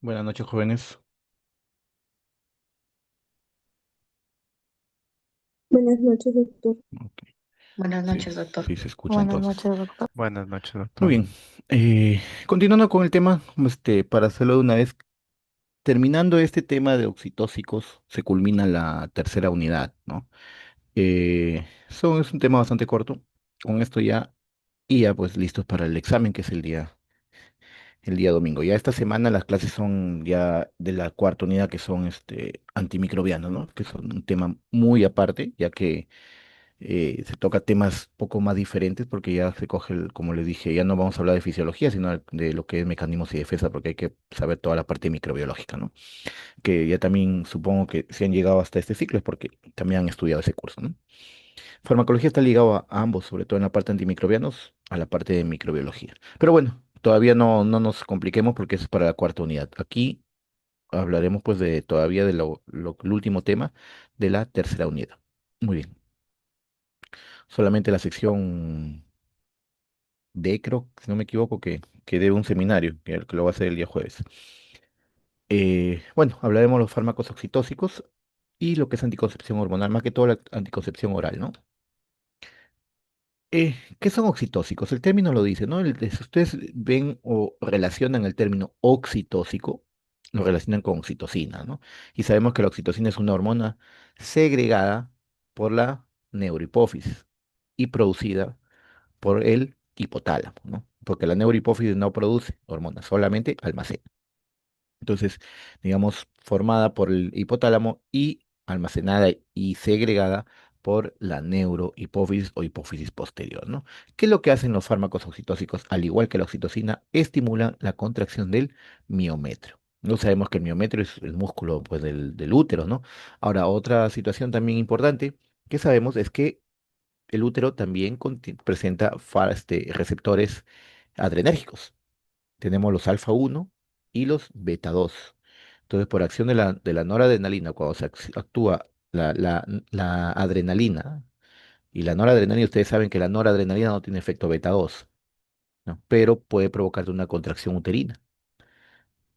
Buenas noches, jóvenes. Buenas noches, doctor. Ok, Buenas sí, noches, doctor. sí se escucha Buenas entonces. noches, doctor. Buenas noches, Muy doctor. bien. Continuando con el tema, para hacerlo de una vez, terminando este tema de oxitóxicos, se culmina la tercera unidad, ¿no? Es un tema bastante corto. Con esto ya, y ya pues listos para el examen, que es el día domingo. Ya esta semana las clases son ya de la cuarta unidad, que son antimicrobianos, ¿no? Que son un tema muy aparte, ya que se toca temas poco más diferentes porque ya se coge, como les dije, ya no vamos a hablar de fisiología, sino de lo que es mecanismos y defensa, porque hay que saber toda la parte microbiológica, ¿no? Que ya también supongo que si han llegado hasta este ciclo es porque también han estudiado ese curso, ¿no? Farmacología está ligado a ambos, sobre todo en la parte antimicrobianos, a la parte de microbiología. Pero bueno, todavía no nos compliquemos porque eso es para la cuarta unidad. Aquí hablaremos pues de todavía de el último tema de la tercera unidad. Muy bien. Solamente la sección D, creo, si no me equivoco, que debe un seminario, que lo va a hacer el día jueves. Bueno, hablaremos de los fármacos oxitóxicos y lo que es anticoncepción hormonal, más que todo la anticoncepción oral, ¿no? ¿Qué son oxitóxicos? El término lo dice, ¿no? Si ustedes ven o relacionan el término oxitóxico, lo relacionan con oxitocina, ¿no? Y sabemos que la oxitocina es una hormona segregada por la neurohipófisis y producida por el hipotálamo, ¿no? Porque la neurohipófisis no produce hormonas, solamente almacena. Entonces, digamos, formada por el hipotálamo y almacenada y segregada por la neurohipófisis o hipófisis posterior, ¿no? ¿Qué es lo que hacen los fármacos oxitóxicos? Al igual que la oxitocina, estimulan la contracción del miometrio. No sabemos que el miometrio es el músculo pues, del útero, ¿no? Ahora, otra situación también importante que sabemos es que el útero también presenta receptores adrenérgicos. Tenemos los alfa 1 y los beta 2. Entonces, por acción de la noradrenalina, cuando actúa la adrenalina y la noradrenalina, ustedes saben que la noradrenalina no tiene efecto beta 2, ¿no? Pero puede provocarte una contracción uterina,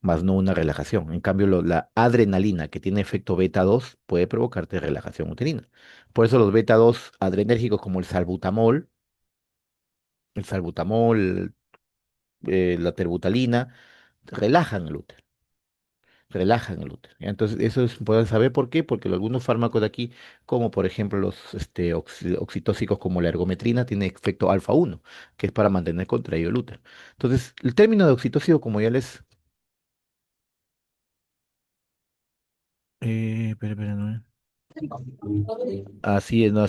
más no una relajación. En cambio, la adrenalina, que tiene efecto beta 2, puede provocarte relajación uterina. Por eso los beta 2 adrenérgicos como el salbutamol, la terbutalina, relajan el útero, relajan el útero. ¿Ya? Entonces, pueden saber por qué, porque algunos fármacos de aquí, como por ejemplo los oxitóxicos como la ergometrina, tiene efecto alfa 1, que es para mantener contraído el útero. Entonces, el término de oxitóxico, como ya les... espera, no. Así es, no,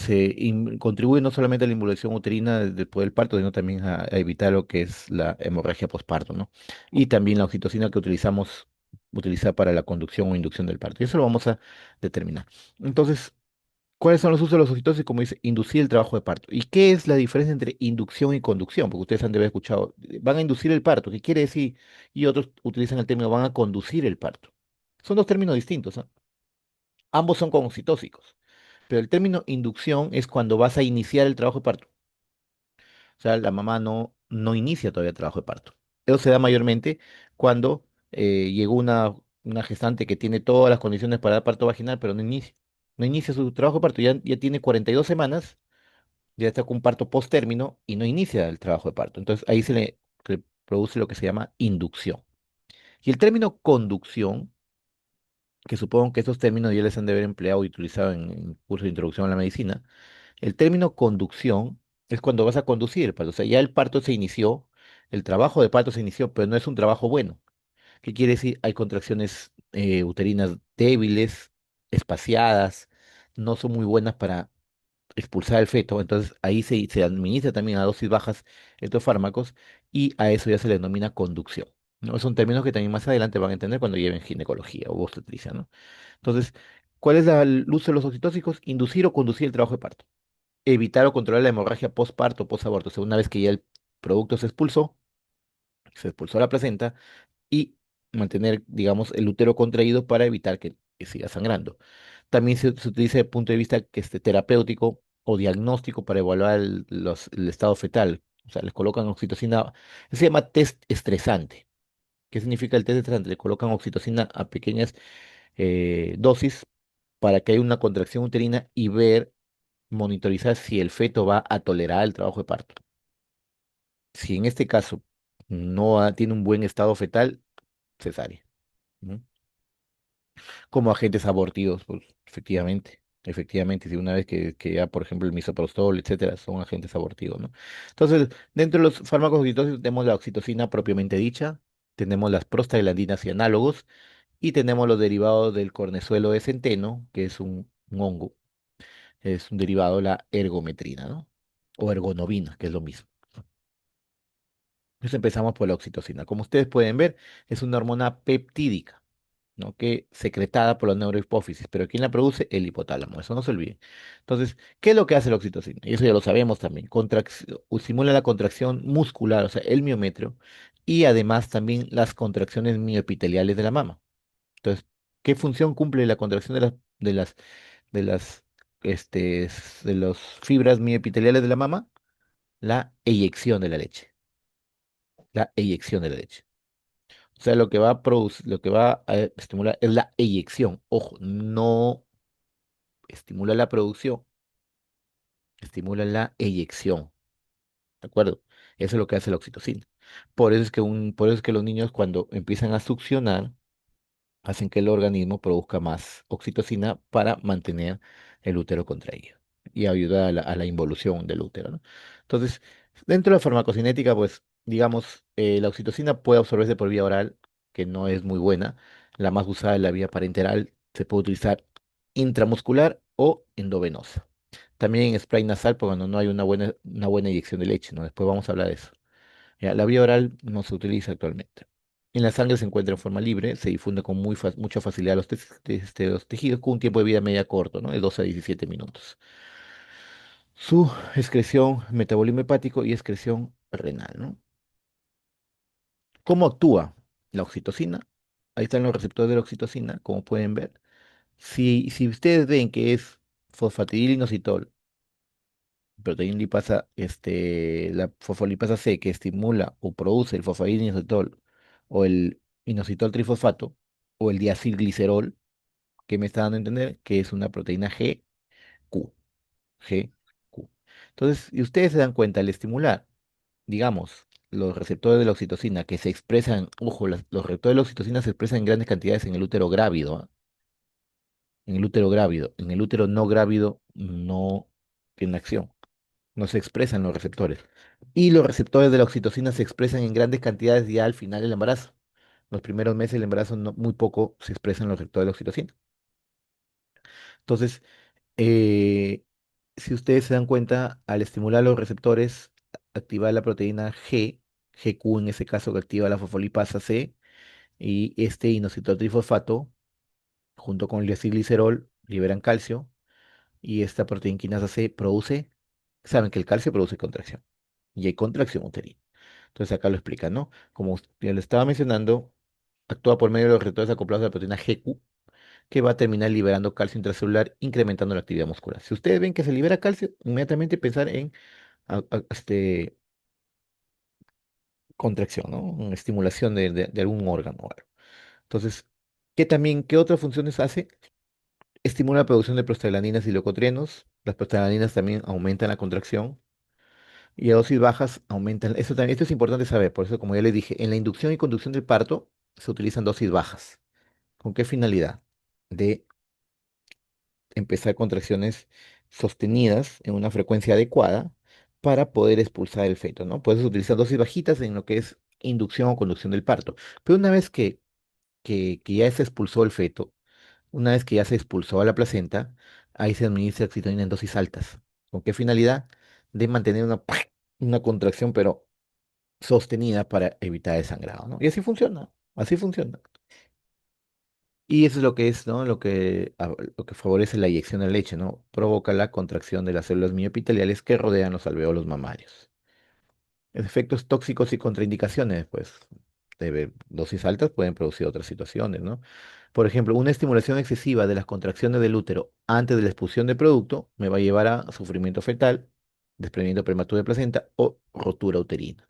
contribuye no solamente a la involución uterina después del parto, sino también a evitar lo que es la hemorragia postparto, ¿no? Y también la oxitocina que utiliza para la conducción o inducción del parto. Y eso lo vamos a determinar. Entonces, ¿cuáles son los usos de los oxitocina? Como dice, inducir el trabajo de parto. ¿Y qué es la diferencia entre inducción y conducción? Porque ustedes han de haber escuchado, van a inducir el parto, ¿qué quiere decir? Y otros utilizan el término, van a conducir el parto. Son dos términos distintos, ¿ah? Ambos son con oxitóxicos. Pero el término inducción es cuando vas a iniciar el trabajo de parto. O sea, la mamá no inicia todavía el trabajo de parto. Eso se da mayormente cuando llegó una gestante que tiene todas las condiciones para dar parto vaginal, pero no inicia. No inicia su trabajo de parto. Ya tiene 42 semanas, ya está con un parto post término y no inicia el trabajo de parto. Entonces ahí se le produce lo que se llama inducción. Y el término conducción, que supongo que esos términos ya les han de haber empleado y utilizado en curso de introducción a la medicina. El término conducción es cuando vas a conducir el parto. O sea, ya el parto se inició, el trabajo de parto se inició, pero no es un trabajo bueno. ¿Qué quiere decir? Hay contracciones uterinas débiles, espaciadas, no son muy buenas para expulsar el feto. Entonces ahí se administra también a dosis bajas estos fármacos y a eso ya se le denomina conducción, ¿no? Son términos que también más adelante van a entender cuando lleven ginecología o obstetricia, ¿no? Entonces, ¿cuál es el uso de los oxitóxicos? Inducir o conducir el trabajo de parto, evitar o controlar la hemorragia postparto, posaborto. O sea, una vez que ya el producto se expulsó la placenta y mantener, digamos, el útero contraído para evitar que siga sangrando. También se utiliza desde el punto de vista que terapéutico o diagnóstico para evaluar el estado fetal. O sea, les colocan oxitocina, se llama test estresante. ¿Qué significa el test de trasplante? Le colocan oxitocina a pequeñas dosis para que haya una contracción uterina y ver, monitorizar si el feto va a tolerar el trabajo de parto. Si en este caso no tiene un buen estado fetal, cesárea. ¿No? Como agentes abortivos, pues efectivamente. Efectivamente, si una vez que ya, por ejemplo, el misoprostol, etcétera, son agentes abortivos, ¿no? Entonces, dentro de los fármacos oxitóticos tenemos la oxitocina propiamente dicha, tenemos las prostaglandinas y análogos, y tenemos los derivados del cornezuelo de centeno, que es un hongo, es un derivado de la ergometrina, ¿no? O ergonovina, que es lo mismo. Entonces empezamos por la oxitocina. Como ustedes pueden ver, es una hormona peptídica, ¿no? Que secretada por la neurohipófisis, pero ¿quién la produce? El hipotálamo, eso no se olvide. Entonces, ¿qué es lo que hace la oxitocina? Y eso ya lo sabemos también. Estimula la contracción muscular, o sea, el miometrio, y además también las contracciones mioepiteliales de la mama. Entonces, ¿qué función cumple la contracción de las, este, de las fibras mioepiteliales de la mama? La eyección de la leche. La eyección de la leche. O sea, lo que va a producir, lo que va a estimular es la eyección. Ojo, no estimula la producción, estimula la eyección. ¿De acuerdo? Eso es lo que hace la oxitocina. Por eso es que los niños cuando empiezan a succionar, hacen que el organismo produzca más oxitocina para mantener el útero contraído y ayuda a la involución del útero, ¿no? Entonces, dentro de la farmacocinética, pues, digamos, la oxitocina puede absorberse por vía oral, que no es muy buena. La más usada es la vía parenteral, se puede utilizar intramuscular o endovenosa. También en spray nasal, pues, cuando no hay una buena inyección de leche, ¿no? Después vamos a hablar de eso. Ya, la vía oral no se utiliza actualmente. En la sangre se encuentra en forma libre, se difunde con mucha facilidad a los tejidos con un tiempo de vida media corto, ¿no? De 12 a 17 minutos. Su excreción, metabolismo hepático y excreción renal, ¿no? ¿Cómo actúa la oxitocina? Ahí están los receptores de la oxitocina, como pueden ver. Si ustedes ven que es fosfatidilinositol, proteína lipasa, la fosfolipasa C que estimula o produce el fosfatidilinositol o el inositol trifosfato o el diacilglicerol, que me está dando a entender que es una proteína GQ. GQ. Entonces, si ustedes se dan cuenta, al estimular, digamos, los receptores de la oxitocina que se expresan, ojo, los receptores de la oxitocina se expresan en grandes cantidades en el útero grávido, ¿ah? En el útero grávido. En el útero no grávido no tiene acción. No se expresan los receptores. Y los receptores de la oxitocina se expresan en grandes cantidades ya al final del embarazo. Los primeros meses del embarazo muy poco se expresan los receptores de la oxitocina. Entonces, eh, si ustedes se dan cuenta, al estimular los receptores, activar la proteína GQ en ese caso que activa la fosfolipasa C, y este inositol trifosfato, junto con el diacilglicerol, liberan calcio, y esta proteína quinasa C saben que el calcio produce contracción, y hay contracción uterina. Entonces acá lo explica, ¿no? Como ya le estaba mencionando, actúa por medio de los receptores acoplados a la proteína GQ, que va a terminar liberando calcio intracelular, incrementando la actividad muscular. Si ustedes ven que se libera calcio, inmediatamente pensar en contracción, ¿no? En estimulación de algún órgano o algo. Entonces, ¿qué otras funciones hace? Estimula la producción de prostaglandinas y leucotrienos. Las prostaglandinas también aumentan la contracción y a dosis bajas aumentan. Esto es importante saber, por eso, como ya les dije, en la inducción y conducción del parto se utilizan dosis bajas. ¿Con qué finalidad? De empezar contracciones sostenidas en una frecuencia adecuada para poder expulsar el feto, ¿no? Puedes utilizar dosis bajitas en lo que es inducción o conducción del parto. Pero una vez que ya se expulsó el feto, una vez que ya se expulsó a la placenta, ahí se administra oxitocina en dosis altas. ¿Con qué finalidad? De mantener una contracción, pero sostenida para evitar el sangrado, ¿no? Y así funciona, así funciona. Y eso es lo que es, ¿no? Lo que favorece la eyección de leche, ¿no? Provoca la contracción de las células mioepiteliales que rodean los alveolos mamarios. Efectos tóxicos y contraindicaciones, pues, de dosis altas pueden producir otras situaciones, ¿no? Por ejemplo, una estimulación excesiva de las contracciones del útero antes de la expulsión del producto me va a llevar a sufrimiento fetal, desprendimiento prematuro de placenta o rotura uterina.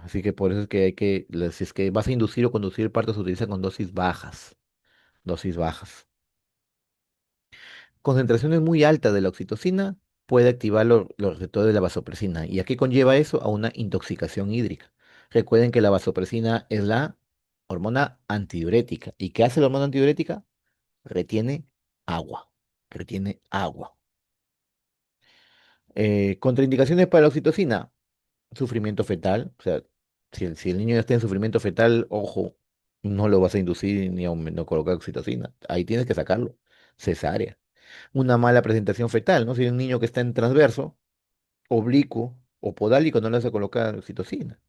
Así que por eso es que si es que vas a inducir o conducir el parto, se utiliza con dosis bajas, dosis bajas. Concentraciones muy altas de la oxitocina puede activar los receptores de la vasopresina. ¿Y a qué conlleva eso? A una intoxicación hídrica. Recuerden que la vasopresina es la hormona antidiurética. ¿Y qué hace la hormona antidiurética? Retiene agua, retiene agua. Contraindicaciones para la oxitocina, sufrimiento fetal. O sea, si el niño ya está en sufrimiento fetal, ojo, no lo vas a inducir ni a no colocar oxitocina. Ahí tienes que sacarlo. Cesárea. Una mala presentación fetal, ¿no? Si hay un niño que está en transverso, oblicuo o podálico, no le vas a colocar oxitocina.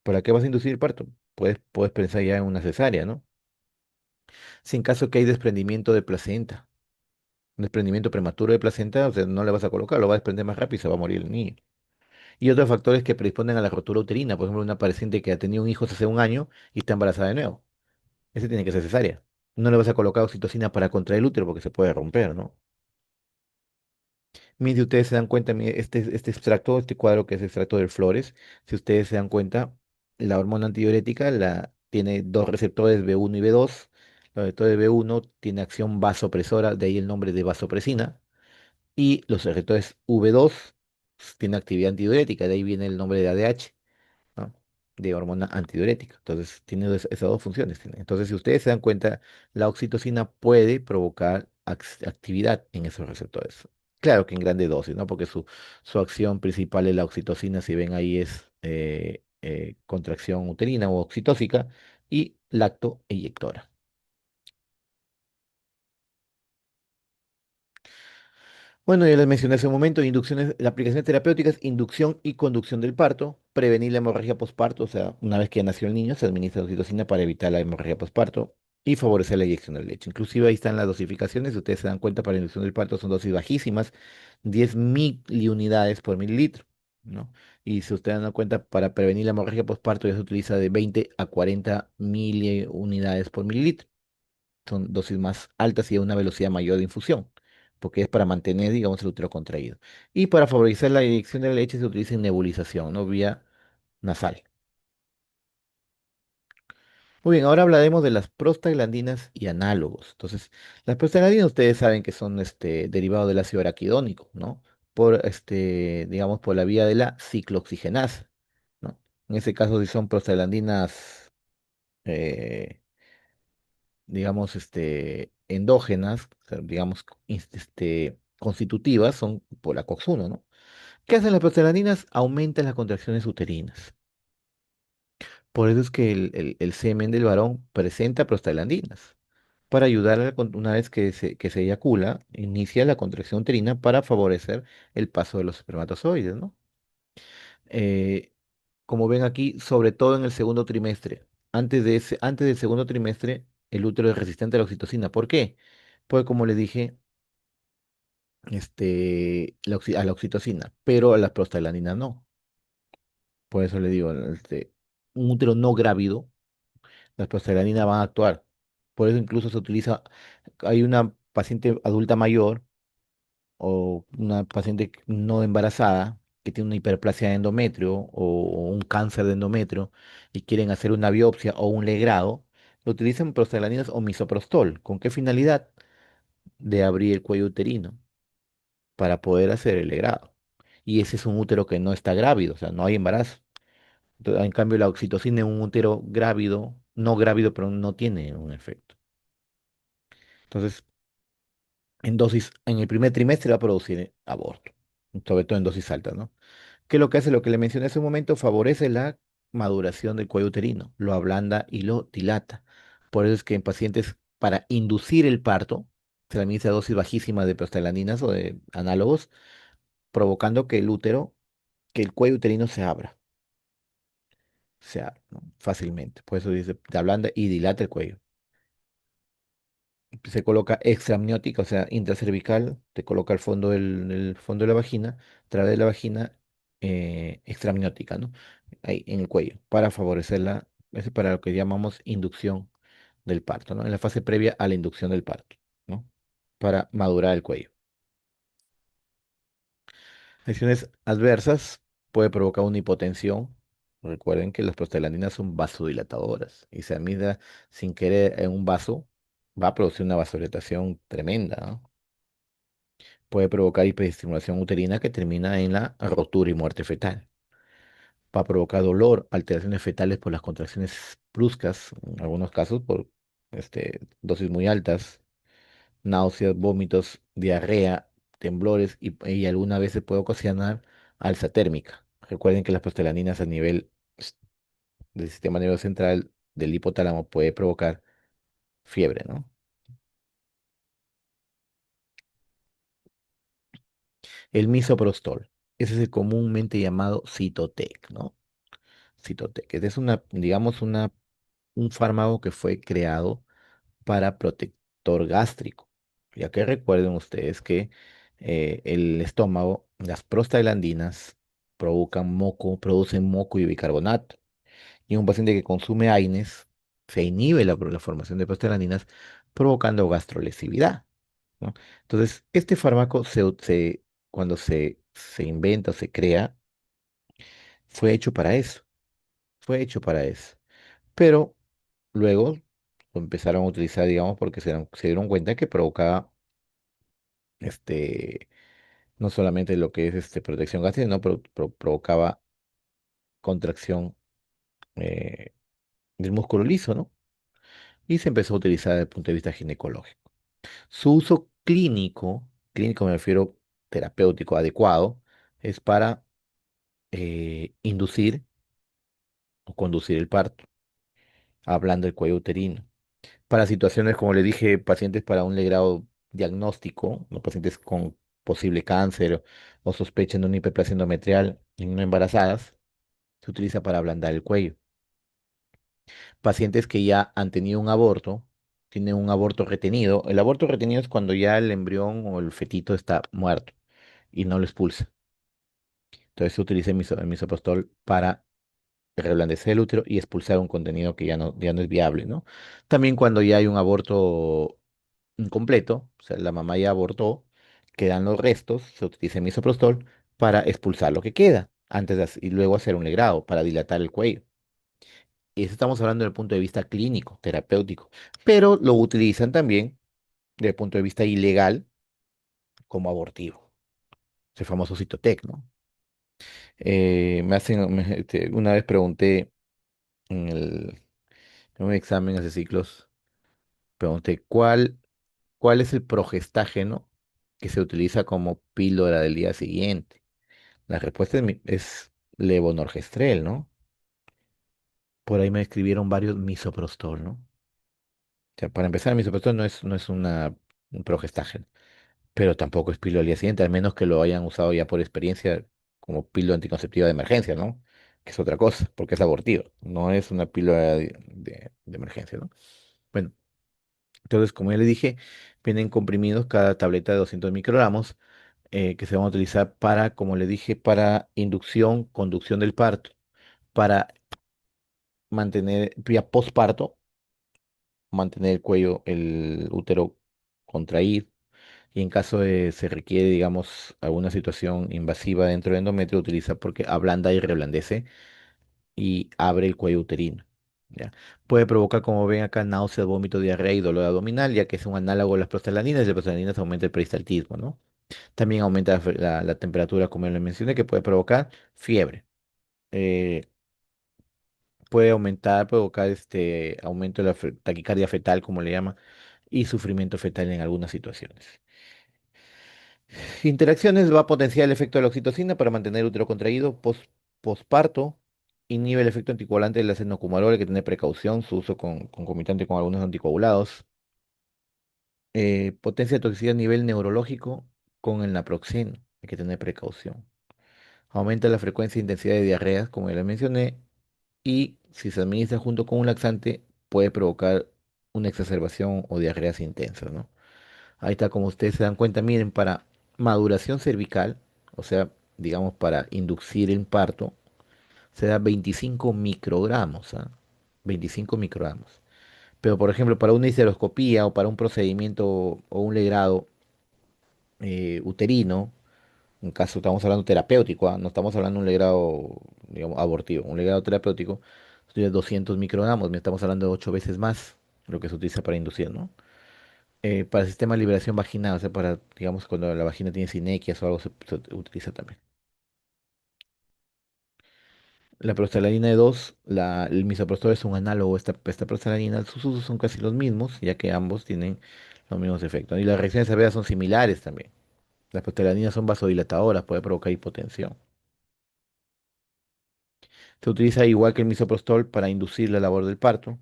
¿Para qué vas a inducir el parto? Puedes pensar ya en una cesárea, ¿no? Si en caso que hay desprendimiento de placenta, un desprendimiento prematuro de placenta, o sea, no le vas a colocar, lo va a desprender más rápido y se va a morir el niño. Y otros factores que predisponen a la rotura uterina, por ejemplo, una paciente que ha tenido un hijo hace un año y está embarazada de nuevo. Ese tiene que ser cesárea. No le vas a colocar oxitocina para contraer el útero porque se puede romper, ¿no? Mire, ustedes se dan cuenta, mire, este extracto, este cuadro que es extracto del Flores, si ustedes se dan cuenta, la hormona antidiurética tiene dos receptores B1 y B2. Los receptores B1 tiene acción vasopresora, de ahí el nombre de vasopresina, y los receptores V2 tienen actividad antidiurética, de ahí viene el nombre de ADH, ¿no? De hormona antidiurética. Entonces, tiene esas dos funciones. Entonces, si ustedes se dan cuenta, la oxitocina puede provocar actividad en esos receptores. Claro que en grande dosis, ¿no? Porque su acción principal es la oxitocina, si ven ahí es contracción uterina o oxitóxica y lactoeyectora. Bueno, ya les mencioné hace un momento, inducciones, las aplicaciones terapéuticas, inducción y conducción del parto, prevenir la hemorragia posparto, o sea, una vez que ya nació el niño, se administra oxitocina para evitar la hemorragia posparto y favorecer la eyección de leche. Inclusive ahí están las dosificaciones, si ustedes se dan cuenta, para la inducción del parto son dosis bajísimas, 10 miliunidades por mililitro, ¿no? Y si ustedes dan cuenta, para prevenir la hemorragia posparto ya se utiliza de 20 a 40 miliunidades por mililitro. Son dosis más altas y a una velocidad mayor de infusión, porque es para mantener, digamos, el útero contraído. Y para favorecer la eyección de la leche se utiliza en nebulización, ¿no? Vía nasal. Muy bien, ahora hablaremos de las prostaglandinas y análogos. Entonces, las prostaglandinas ustedes saben que son derivados del ácido araquidónico, ¿no? Digamos, por la vía de la ciclooxigenasa, ¿no? En ese caso, si son prostaglandinas eh, digamos, endógenas, o sea, digamos, constitutivas, son por la COX-1, ¿no? ¿Qué hacen las prostaglandinas? Aumentan las contracciones uterinas. Por eso es que el semen del varón presenta prostaglandinas, para ayudar una vez que se eyacula, inicia la contracción uterina para favorecer el paso de los espermatozoides, ¿no? Eh, Como ven aquí, sobre todo en el segundo trimestre. Antes del segundo trimestre, el útero es resistente a la oxitocina. ¿Por qué? Pues como le dije, a la oxitocina, pero a las prostaglandinas no. Por eso le digo, un útero no grávido, las prostaglandinas van a actuar. Por eso incluso se utiliza, hay una paciente adulta mayor o una paciente no embarazada que tiene una hiperplasia de endometrio o un cáncer de endometrio y quieren hacer una biopsia o un legrado, lo utilizan prostaglandinas o misoprostol. ¿Con qué finalidad? De abrir el cuello uterino para poder hacer el legrado. Y ese es un útero que no está grávido, o sea, no hay embarazo. En cambio, la oxitocina en un útero grávido, no grávido, pero no tiene un efecto. Entonces, en el primer trimestre va a producir aborto, sobre todo en dosis altas, ¿no? ¿Qué es lo que hace? Lo que le mencioné hace un momento, favorece la maduración del cuello uterino, lo ablanda y lo dilata. Por eso es que en pacientes, para inducir el parto, se le administra dosis bajísimas de prostaglandinas o de análogos, provocando que el cuello uterino se abra, ¿no? Fácilmente. Por eso dice, te ablanda y dilata el cuello. Se coloca extraamniótica, o sea, intracervical, te coloca el fondo de la vagina, a través de la vagina extraamniótica, ¿no? Ahí en el cuello, para favorecerla, eso es para lo que llamamos inducción del parto, ¿no? En la fase previa a la inducción del parto, ¿no? Para madurar el cuello. Lesiones adversas. puede provocar una hipotensión. Recuerden que las prostaglandinas son vasodilatadoras y si admite sin querer en un vaso, va a producir una vasodilatación tremenda, ¿no? Puede provocar hiperestimulación uterina que termina en la rotura y muerte fetal. Va a provocar dolor, alteraciones fetales por las contracciones bruscas, en algunos casos por dosis muy altas, náuseas, vómitos, diarrea, temblores y algunas veces puede ocasionar alza térmica. Recuerden que las prostaglandinas a nivel del sistema nervioso central del hipotálamo puede provocar fiebre, ¿no? El misoprostol, ese es el comúnmente llamado Cytotec, ¿no? Cytotec. Este es digamos, un fármaco que fue creado para protector gástrico, ya que recuerden ustedes que el estómago, las prostaglandinas producen moco y bicarbonato. Y un paciente que consume AINES se inhibe la formación de prostaglandinas, provocando gastrolesividad, ¿no? Entonces, este fármaco cuando se inventa o se crea, fue hecho para eso, fue hecho para eso. Pero luego lo empezaron a utilizar, digamos, porque se dieron cuenta que provocaba este, no solamente lo que es protección gástrica, sino provocaba contracción eh, del músculo liso, ¿no? Y se empezó a utilizar desde el punto de vista ginecológico. Su uso clínico, clínico me refiero terapéutico adecuado, es para inducir o conducir el parto, hablando del cuello uterino. Para situaciones, como le dije, pacientes para un legrado diagnóstico, ¿no? Pacientes con posible cáncer o sospechan de una hiperplasia endometrial en no embarazadas, se utiliza para ablandar el cuello. Pacientes que ya han tenido un aborto, tienen un aborto retenido. El aborto retenido es cuando ya el embrión o el fetito está muerto y no lo expulsa. Entonces se utiliza el misoprostol para reblandecer el útero y expulsar un contenido que ya no es viable, ¿no? También cuando ya hay un aborto incompleto, o sea, la mamá ya abortó, quedan los restos, se utiliza el misoprostol para expulsar lo que queda y luego hacer un legrado para dilatar el cuello. Y eso estamos hablando desde el punto de vista clínico, terapéutico, pero lo utilizan también desde el punto de vista ilegal como abortivo, el famoso Citotec, ¿no? Una vez pregunté en un examen hace ciclos, pregunté cuál es el progestágeno que se utiliza como píldora del día siguiente. La respuesta es levonorgestrel, ¿no? Por ahí me escribieron varios misoprostol, ¿no? O sea, para empezar, el misoprostol no es un progestágeno, pero tampoco es píldora al día siguiente, al menos que lo hayan usado ya por experiencia como píldora anticonceptiva de emergencia, ¿no? Que es otra cosa, porque es abortiva, no es una píldora de emergencia, ¿no? Bueno, entonces, como ya le dije, vienen comprimidos cada tableta de 200 microgramos que se van a utilizar para, como le dije, para inducción, conducción del parto, para mantener, ya posparto, mantener el cuello, el útero contraído. Y en caso de se requiere, digamos, alguna situación invasiva dentro del endometrio, utiliza porque ablanda y reblandece y abre el cuello uterino. ¿Ya? Puede provocar, como ven acá, náuseas, vómito, diarrea y dolor abdominal, ya que es un análogo de las prostaglandinas, y las prostaglandinas aumenta el peristaltismo, ¿no? También aumenta la temperatura, como le mencioné, que puede provocar fiebre. Eh, puede provocar aumento de la taquicardia fetal, como le llama, y sufrimiento fetal en algunas situaciones. Interacciones va a potenciar el efecto de la oxitocina para mantener el útero contraído posparto. Inhibe el efecto anticoagulante del acenocumarol, hay que tener precaución, su uso concomitante con algunos anticoagulados. Potencia de toxicidad a nivel neurológico con el naproxeno, hay que tener precaución. Aumenta la frecuencia e intensidad de diarreas, como ya le mencioné, y si se administra junto con un laxante, puede provocar una exacerbación o diarreas intensas, ¿no? Ahí está, como ustedes se dan cuenta, miren, para maduración cervical, o sea, digamos, para inducir el parto, se da 25 microgramos, ¿ah? 25 microgramos. Pero, por ejemplo, para una histeroscopía o para un procedimiento o un legrado uterino, En caso estamos hablando terapéutico, ¿ah? No estamos hablando de un legrado, digamos, abortivo. Un legrado terapéutico sería 200 microgramos, estamos hablando de 8 veces más lo que se utiliza para inducir, ¿no? Para el sistema de liberación vaginal, o sea, para, digamos, cuando la vagina tiene sinequias o algo, se utiliza también. La prostaglandina E2, el misoprostol es un análogo de esta prostaglandina, sus usos son casi los mismos, ya que ambos tienen los mismos efectos. Y las reacciones adversas son similares también. Las prostaglandinas son vasodilatadoras, puede provocar hipotensión. Se utiliza igual que el misoprostol para inducir la labor del parto,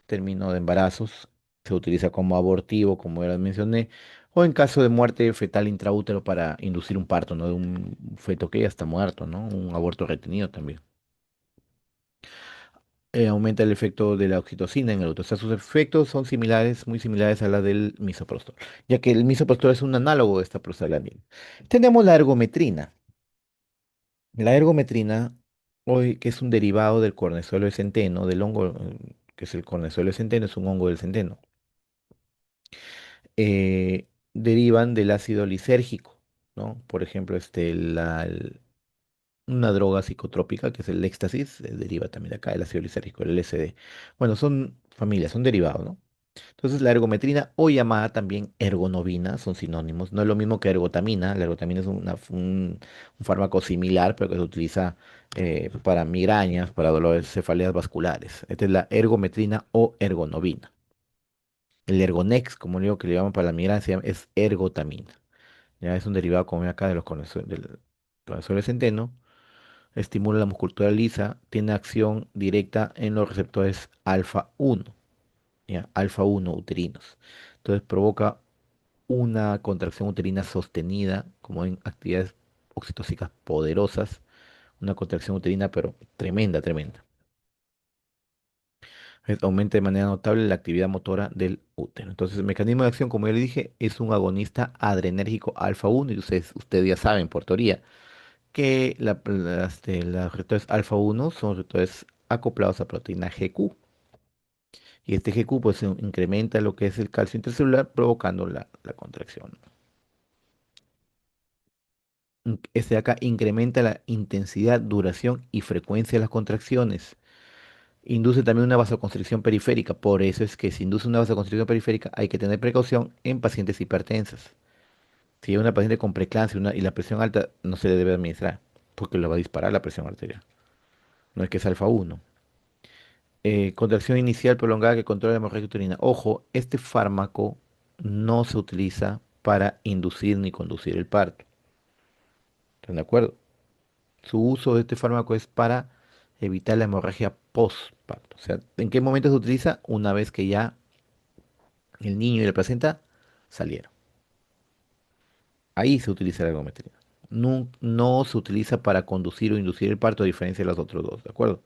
término de embarazos. Se utiliza como abortivo, como ya mencioné, o en caso de muerte fetal intraútero para inducir un parto, ¿no? De un feto que ya está muerto, ¿no? Un aborto retenido también. Aumenta el efecto de la oxitocina en el útero. O sea, sus efectos son similares, muy similares a la del misoprostol, ya que el misoprostol es un análogo de esta prostaglandina. Tenemos la ergometrina. La ergometrina, hoy, que es un derivado del cornezuelo de centeno, del hongo, que es el cornezuelo de centeno, es un hongo del centeno, derivan del ácido lisérgico, ¿no? Por ejemplo, una droga psicotrópica, que es el éxtasis, deriva también de acá, el ácido lisérgico, el LSD. Bueno, son familias, son derivados, ¿no? Entonces, la ergometrina o llamada también ergonovina son sinónimos. No es lo mismo que ergotamina. La ergotamina es un fármaco similar, pero que se utiliza para migrañas, para dolores, cefaleas vasculares. Esta es la ergometrina o ergonovina. El Ergonex, como digo que le llaman para la migraña, es ergotamina. Ya es un derivado, como ven acá, de los del colesterol de centeno. Estimula la musculatura lisa, tiene acción directa en los receptores alfa 1, ¿ya? Alfa 1 uterinos. Entonces provoca una contracción uterina sostenida, como en actividades oxitóxicas poderosas, una contracción uterina, pero tremenda, tremenda. Aumenta de manera notable la actividad motora del útero. Entonces, el mecanismo de acción, como ya le dije, es un agonista adrenérgico alfa 1 y ustedes ya saben por teoría que los receptores alfa 1 son receptores acoplados a proteína GQ. Y este GQ pues incrementa lo que es el calcio intracelular provocando la contracción. Este de acá incrementa la intensidad, duración y frecuencia de las contracciones. Induce también una vasoconstricción periférica. Por eso es que si induce una vasoconstricción periférica hay que tener precaución en pacientes hipertensas. Si hay una paciente con preeclampsia y la presión alta, no se le debe administrar, porque le va a disparar la presión arterial. No es que es alfa 1. Contracción inicial prolongada que controla la hemorragia uterina. Ojo, este fármaco no se utiliza para inducir ni conducir el parto. ¿Están de acuerdo? Su uso de este fármaco es para evitar la hemorragia postparto. O sea, ¿en qué momento se utiliza? Una vez que ya el niño y la placenta salieron. Ahí se utiliza la ergometría. No, no se utiliza para conducir o inducir el parto, a diferencia de los otros dos, ¿de acuerdo?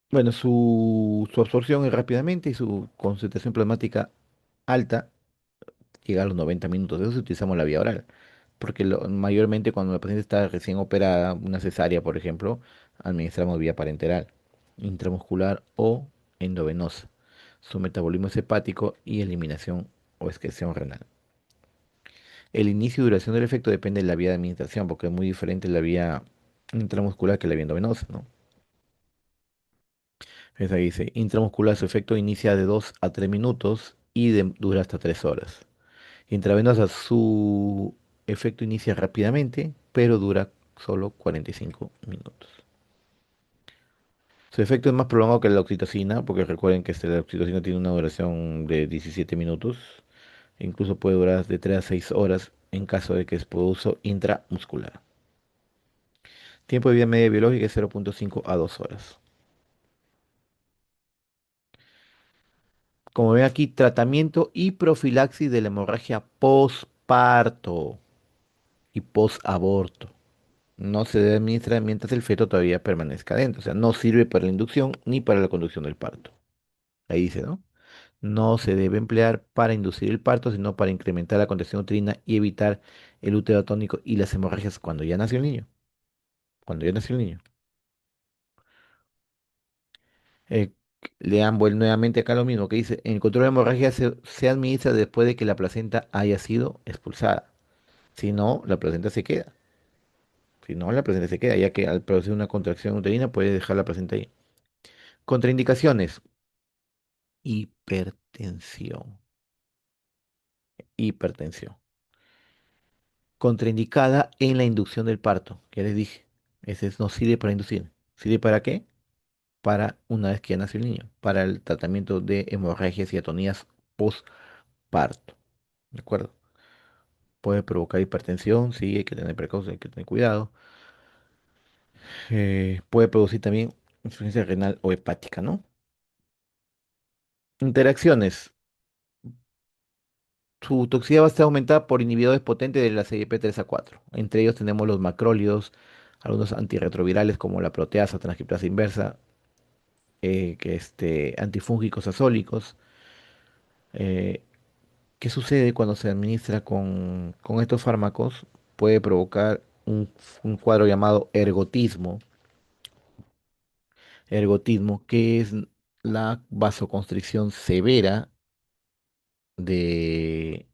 Bueno, su absorción es rápidamente y su concentración plasmática alta llega a los 90 minutos. De eso utilizamos la vía oral. Porque mayormente cuando la paciente está recién operada, una cesárea, por ejemplo, administramos vía parenteral, intramuscular o endovenosa. Su metabolismo es hepático y eliminación o excreción renal. El inicio y duración del efecto depende de la vía de administración, porque es muy diferente la vía intramuscular que la vía endovenosa, ¿no? Es ahí dice, intramuscular su efecto inicia de 2 a 3 minutos y dura hasta 3 horas. Intravenosa, su efecto inicia rápidamente, pero dura solo 45 minutos. Su efecto es más prolongado que la oxitocina, porque recuerden que la oxitocina tiene una duración de 17 minutos. Incluso puede durar de 3 a 6 horas en caso de que es por uso intramuscular. Tiempo de vida media biológica es 0,5 a 2 horas. Como ven aquí, tratamiento y profilaxis de la hemorragia posparto y posaborto. No se debe administrar mientras el feto todavía permanezca dentro. O sea, no sirve para la inducción ni para la conducción del parto. Ahí dice, ¿no? No se debe emplear para inducir el parto, sino para incrementar la contracción uterina y evitar el útero atónico y las hemorragias cuando ya nació el niño. Cuando ya nació el niño. Lean nuevamente acá lo mismo que dice, el control de hemorragia se administra después de que la placenta haya sido expulsada. Si no, la placenta se queda. Si no, la placenta se queda, ya que al producir una contracción uterina puede dejar la placenta ahí. Contraindicaciones. Hipertensión. Hipertensión. Contraindicada en la inducción del parto. Ya les dije. No sirve para inducir. ¿Sirve para qué? Para una vez que ya nació el niño. Para el tratamiento de hemorragias y atonías postparto. ¿De acuerdo? Puede provocar hipertensión, sí, hay que tener precaución, hay que tener cuidado. Puede producir también insuficiencia renal o hepática, ¿no? Interacciones. Su toxicidad va a estar aumentada por inhibidores potentes de la CYP3A4. Entre ellos tenemos los macrólidos, algunos antirretrovirales como la proteasa, transcriptasa inversa, antifúngicos azólicos. Eh, ¿Qué sucede cuando se administra con estos fármacos? Puede provocar un cuadro llamado ergotismo. Ergotismo, que es la vasoconstricción severa de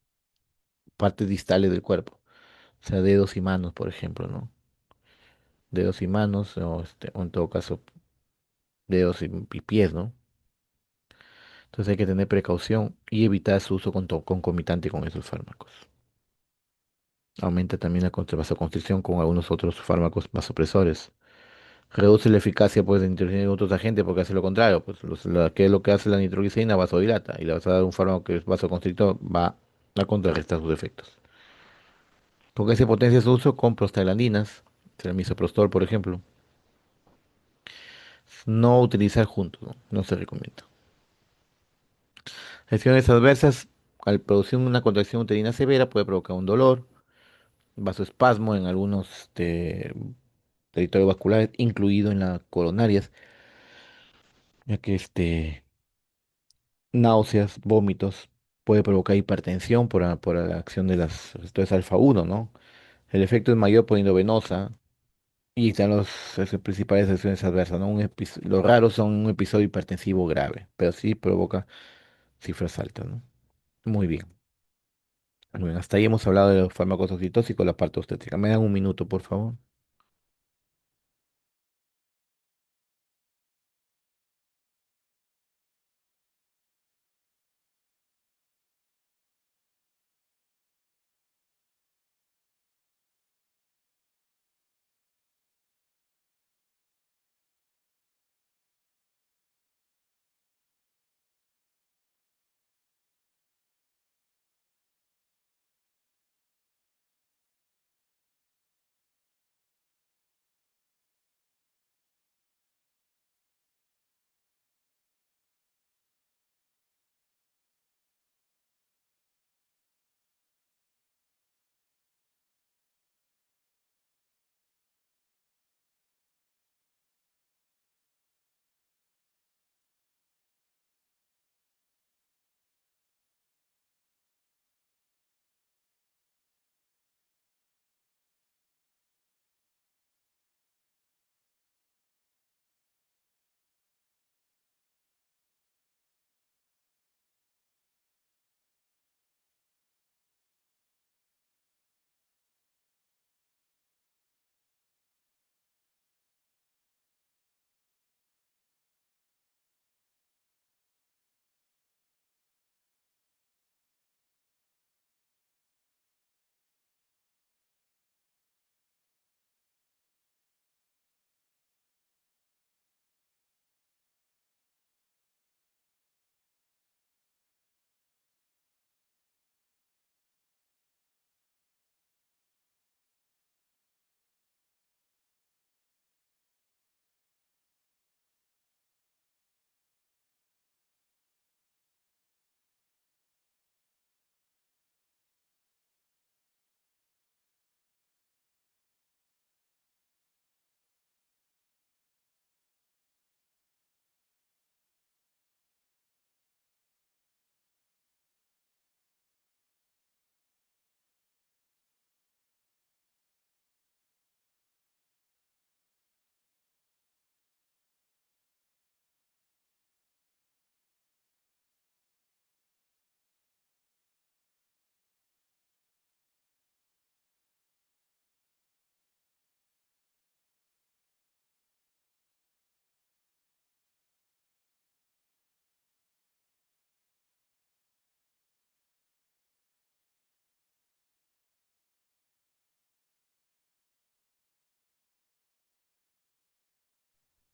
partes distales del cuerpo. O sea, dedos y manos, por ejemplo, ¿no? Dedos y manos, o en todo caso, dedos y pies, ¿no? Entonces hay que tener precaución y evitar su uso concomitante con esos fármacos. Aumenta también la vasoconstricción con algunos otros fármacos vasopresores. Reduce la eficacia pues, de introducir otros agentes porque hace lo contrario. Pues, ¿qué es lo que hace la nitroglicerina? Vasodilata. Y le vas a dar un fármaco que es vasoconstrictor, va a contrarrestar sus efectos. ¿Con qué se potencia su uso? Con prostaglandinas, el misoprostol, por ejemplo. No utilizar juntos, ¿no? No se recomienda. Lesiones adversas, al producir una contracción uterina severa, puede provocar un dolor, vasoespasmo en algunos territorios vasculares, incluido en las coronarias, ya que náuseas, vómitos, puede provocar hipertensión por la acción de las receptores alfa 1, ¿no? El efecto es mayor por endovenosa y están las principales acciones adversas, ¿no? Los raros son un episodio hipertensivo grave, pero sí provoca cifras altas, ¿no? Muy bien. Bueno, hasta ahí hemos hablado de los fármacos oxitóxicos, la parte obstétrica. Me dan un minuto, por favor.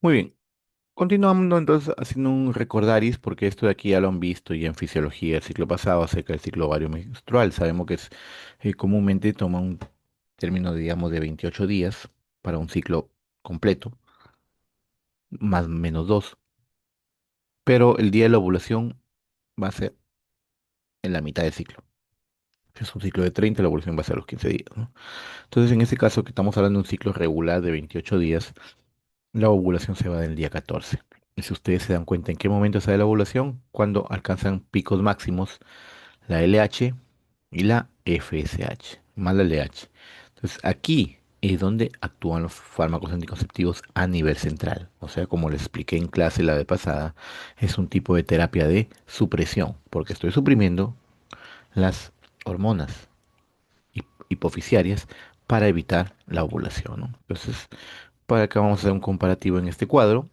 Muy bien. Continuando entonces haciendo un recordaris, porque esto de aquí ya lo han visto ya en fisiología el ciclo pasado acerca del ciclo ovario menstrual. Sabemos que comúnmente toma un término, digamos, de 28 días para un ciclo completo, más o menos dos, pero el día de la ovulación va a ser en la mitad del ciclo. Si es un ciclo de 30, la ovulación va a ser a los 15 días, ¿no? Entonces, en este caso, que estamos hablando de un ciclo regular de 28 días, la ovulación se va del día 14. Y si ustedes se dan cuenta en qué momento se da la ovulación, cuando alcanzan picos máximos la LH y la FSH, más la LH. Entonces, aquí es donde actúan los fármacos anticonceptivos a nivel central. O sea, como les expliqué en clase la vez pasada, es un tipo de terapia de supresión, porque estoy suprimiendo las hormonas hipofisiarias para evitar la ovulación, ¿no? Entonces, para acá vamos a hacer un comparativo en este cuadro,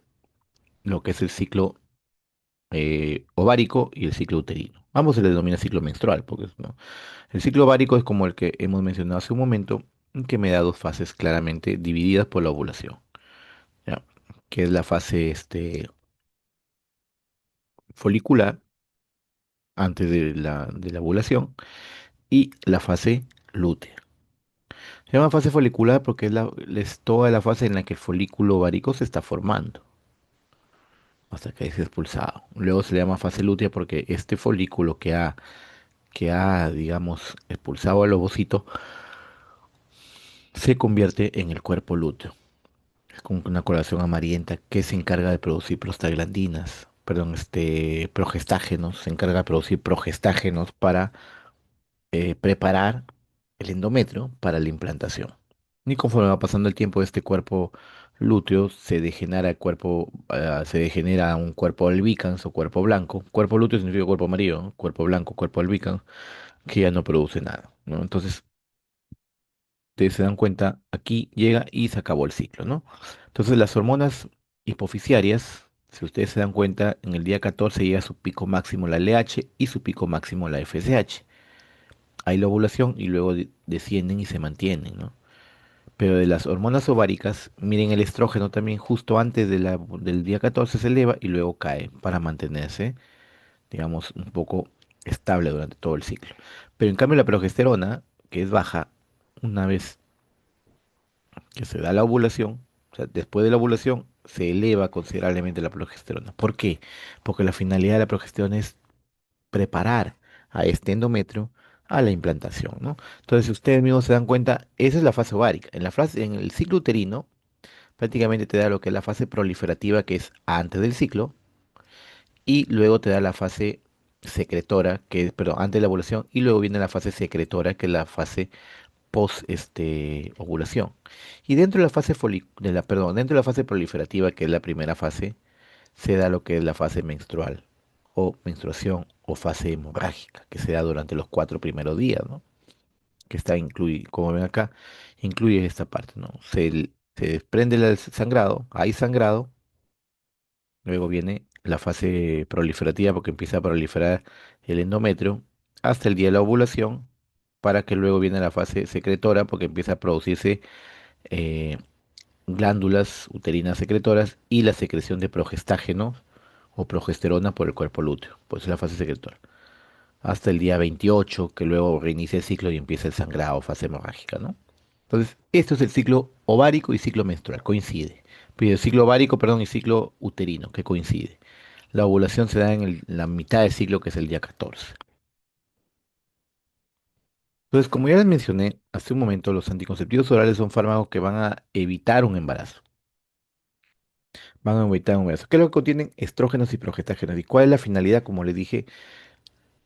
lo que es el ciclo ovárico y el ciclo uterino. Ambos se les denomina ciclo menstrual, porque ¿no? El ciclo ovárico es como el que hemos mencionado hace un momento, que me da dos fases claramente divididas por la ovulación, ¿ya? Que es la fase folicular antes de la ovulación y la fase lútea. Se llama fase folicular porque es toda la fase en la que el folículo ovárico se está formando hasta que es expulsado. Luego se le llama fase lútea porque este folículo que ha, digamos, expulsado al ovocito se convierte en el cuerpo lúteo. Es como una coloración amarillenta que se encarga de producir prostaglandinas, perdón, progestágenos, se encarga de producir progestágenos para preparar el endometrio para la implantación. Y conforme va pasando el tiempo, este cuerpo lúteo se degenera a un cuerpo albicans o cuerpo blanco. Cuerpo lúteo significa cuerpo amarillo, ¿no? Cuerpo blanco, cuerpo albicans, que ya no produce nada, ¿no? Entonces, ustedes se dan cuenta, aquí llega y se acabó el ciclo, ¿no? Entonces, las hormonas hipofisiarias, si ustedes se dan cuenta, en el día 14 llega a su pico máximo la LH y su pico máximo la FSH. Hay la ovulación y luego descienden y se mantienen, ¿no? Pero de las hormonas ováricas, miren el estrógeno también justo antes del día 14 se eleva y luego cae para mantenerse, digamos, un poco estable durante todo el ciclo. Pero en cambio la progesterona, que es baja, una vez que se da la ovulación, o sea, después de la ovulación, se eleva considerablemente la progesterona. ¿Por qué? Porque la finalidad de la progesterona es preparar a este endometrio a la implantación, ¿no? Entonces, si ustedes mismos se dan cuenta, esa es la fase ovárica. En el ciclo uterino, prácticamente te da lo que es la fase proliferativa, que es antes del ciclo, y luego te da la fase secretora, que es, perdón, antes de la ovulación, y luego viene la fase secretora, que es la fase post ovulación. Y dentro de la dentro de la fase proliferativa, que es la primera fase, se da lo que es la fase menstrual o menstruación o fase hemorrágica, que se da durante los 4 primeros días, ¿no? Que está incluye, como ven acá, incluye esta parte, ¿no? Se desprende el sangrado, hay sangrado, luego viene la fase proliferativa porque empieza a proliferar el endometrio hasta el día de la ovulación, para que luego viene la fase secretora porque empieza a producirse eh, glándulas uterinas secretoras y la secreción de progestágenos o progesterona por el cuerpo lúteo. Por eso es la fase secretora. Hasta el día 28, que luego reinicia el ciclo y empieza el sangrado, fase hemorrágica, ¿no? Entonces, esto es el ciclo ovárico y ciclo menstrual, coincide. Pero el ciclo ovárico, perdón, y ciclo uterino, que coincide. La ovulación se da en la mitad del ciclo, que es el día 14. Entonces, como ya les mencioné hace un momento, los anticonceptivos orales son fármacos que van a evitar un embarazo. Van a evitar un embarazo. ¿Qué es lo que contienen? Estrógenos y progestágenos. ¿Y cuál es la finalidad? Como les dije,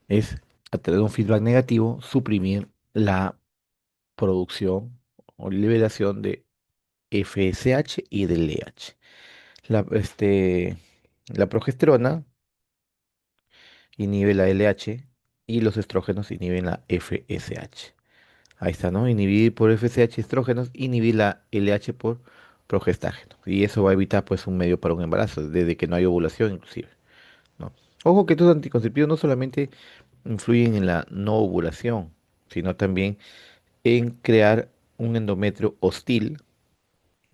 es a través de un feedback negativo, suprimir la producción o liberación de FSH y de LH. La progesterona inhibe la LH y los estrógenos inhiben la FSH. Ahí está, ¿no? Inhibir por FSH estrógenos, inhibir la LH por progestágeno. Y eso va a evitar pues un medio para un embarazo, desde que no hay ovulación inclusive, ¿no? Ojo que estos anticonceptivos no solamente influyen en la no ovulación, sino también en crear un endometrio hostil,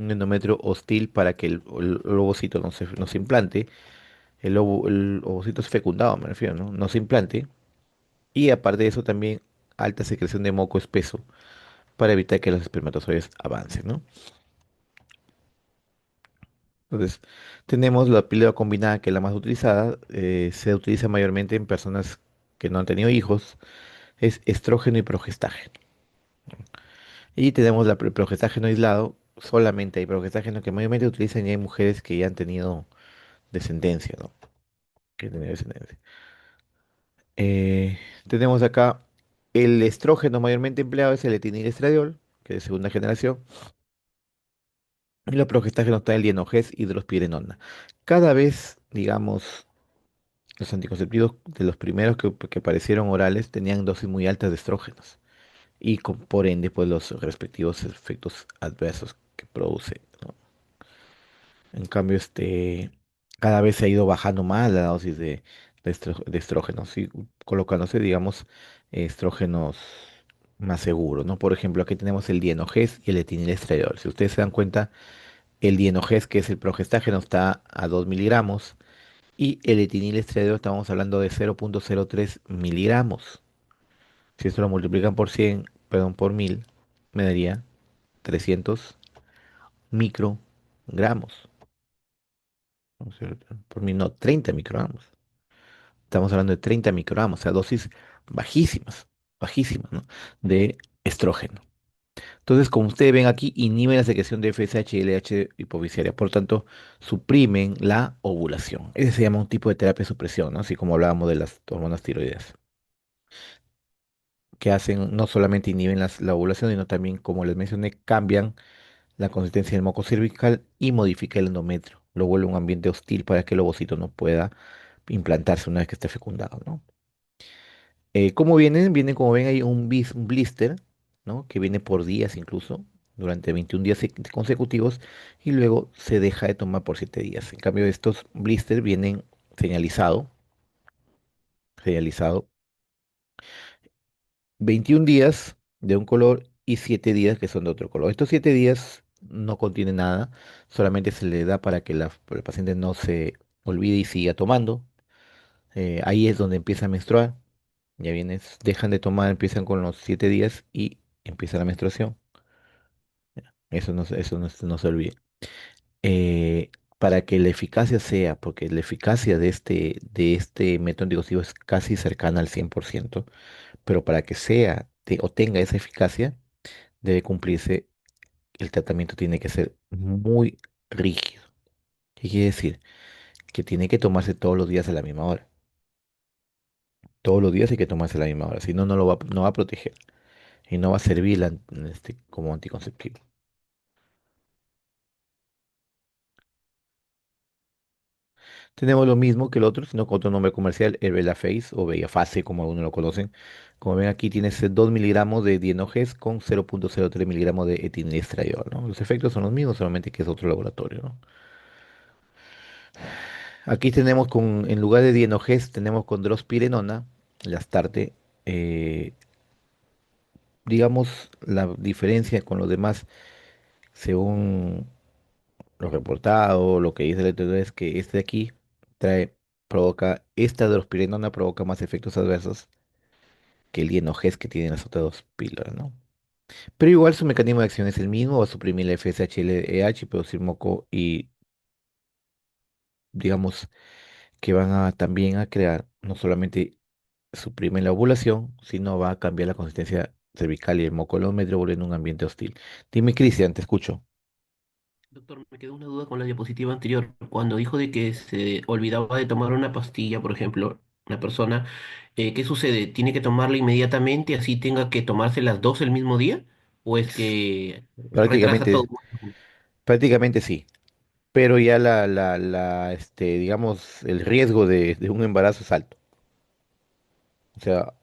un endometrio hostil para que el ovocito no se implante, el ovocito es fecundado, me refiero, ¿no? No se implante, y aparte de eso también alta secreción de moco espeso para evitar que los espermatozoides avancen, ¿no? Entonces, tenemos la píldora combinada, que es la más utilizada, se utiliza mayormente en personas que no han tenido hijos, es estrógeno y progestágeno. Y tenemos el progestágeno aislado, solamente hay progestágeno que mayormente utilizan ya en mujeres que ya han tenido descendencia, ¿no? Que han tenido descendencia. Eh, tenemos acá el estrógeno mayormente empleado es el etinilestradiol, que es de segunda generación, y los progestágenos está el dienogés y hidrospirenona. Cada vez, digamos, los anticonceptivos de los primeros que aparecieron orales tenían dosis muy altas de estrógenos y por ende pues los respectivos efectos adversos que produce, ¿no? En cambio, cada vez se ha ido bajando más la dosis de estrógenos y colocándose, digamos, estrógenos más seguros, ¿no? Por ejemplo, aquí tenemos el dienogés y el etinilestradiol. Si ustedes se dan cuenta, el dienogés, que es el progestágeno, está a 2 miligramos y el etinilestradiol estamos hablando de 0,03 miligramos. Si esto lo multiplican por 100, perdón, por 1000, me daría 300 microgramos. Vamos a ver, por 1000, no, 30 microgramos. Estamos hablando de 30 microgramos, o sea, dosis bajísimas, bajísimas, ¿no? De estrógeno. Entonces, como ustedes ven aquí, inhiben la secreción de FSH y LH hipofisiaria, por tanto, suprimen la ovulación. Ese se llama un tipo de terapia de supresión, ¿no? Así como hablábamos de las hormonas tiroideas, que hacen, no solamente inhiben la ovulación, sino también, como les mencioné, cambian la consistencia del moco cervical y modifica el endometrio. Lo vuelve un ambiente hostil para que el ovocito no pueda implantarse una vez que esté fecundado, ¿no? ¿Cómo vienen? Vienen, como ven, hay un blister, ¿no? Que viene por días incluso, durante 21 días consecutivos, y luego se deja de tomar por 7 días. En cambio, estos blisters vienen señalizado, señalizado, 21 días de un color y 7 días que son de otro color. Estos 7 días no contienen nada, solamente se le da para que el paciente no se olvide y siga tomando. Ahí es donde empieza a menstruar. Ya vienes, dejan de tomar, empiezan con los 7 días y empieza la menstruación. Eso no se olvide. Eh, para que la eficacia sea, porque la eficacia de este método anticonceptivo es casi cercana al 100%, pero para que sea o tenga esa eficacia, debe cumplirse, el tratamiento tiene que ser muy rígido. ¿Qué quiere decir? Que tiene que tomarse todos los días a la misma hora. Todos los días hay que tomarse a la misma hora, si no, no va a proteger y no va a servir como anticonceptivo. Tenemos lo mismo que el otro, sino con otro nombre comercial, el Belafase o Bellafase, como algunos lo conocen. Como ven aquí, tienes 2 miligramos de dienogés con 0,03 miligramos de etinilestradiol, ¿no? Los efectos son los mismos, solamente que es otro laboratorio, ¿no? Aquí tenemos en lugar de dienogés, tenemos con drospirenona, la Astarte. eh, digamos, la diferencia con los demás, según lo reportado, lo que dice la literatura, es que este de aquí esta drospirenona provoca más efectos adversos que el dienogés que tienen las otras dos píldoras, ¿no? Pero igual su mecanismo de acción es el mismo, va a suprimir la FSH-LH y producir moco y digamos que van a también a crear, no solamente suprimen la ovulación, sino va a cambiar la consistencia cervical y el moco endometrio volviendo un ambiente hostil. Dime, Cristian, te escucho. Doctor, me quedó una duda con la diapositiva anterior. Cuando dijo de que se olvidaba de tomar una pastilla, por ejemplo, una persona, ¿qué sucede? ¿Tiene que tomarla inmediatamente, así tenga que tomarse las dos el mismo día? ¿O es que retrasa todo? Prácticamente, prácticamente sí, pero ya digamos, el riesgo de un embarazo es alto. O sea,